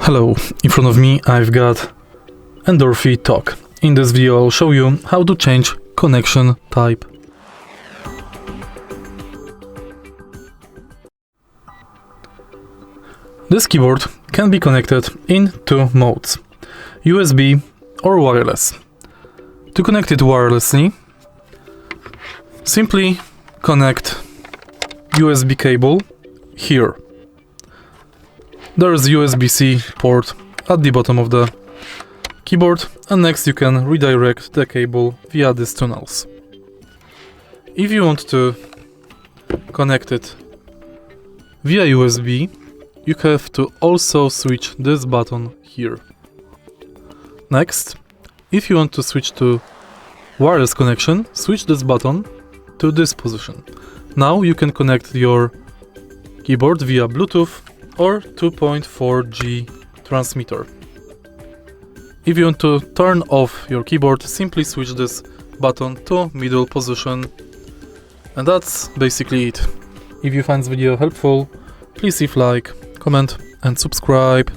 Hello, in front of me I've got Endorfy Thock. In this video I'll show you how to change connection type. This keyboard can be connected in two modes, USB or wireless. To connect it wirelessly, simply connect USB cable here. There is USB-C port at the bottom of the keyboard, and next you can redirect the cable via these tunnels. If you want to connect it via USB, you have to also switch this button here. Next, if you want to switch to wireless connection, switch this button to this position. Now you can connect your keyboard via Bluetooth or 2.4G transmitter. If you want to turn off your keyboard, simply switch this button to middle position. And that's basically it. If you find this video helpful, please leave like, comment and subscribe.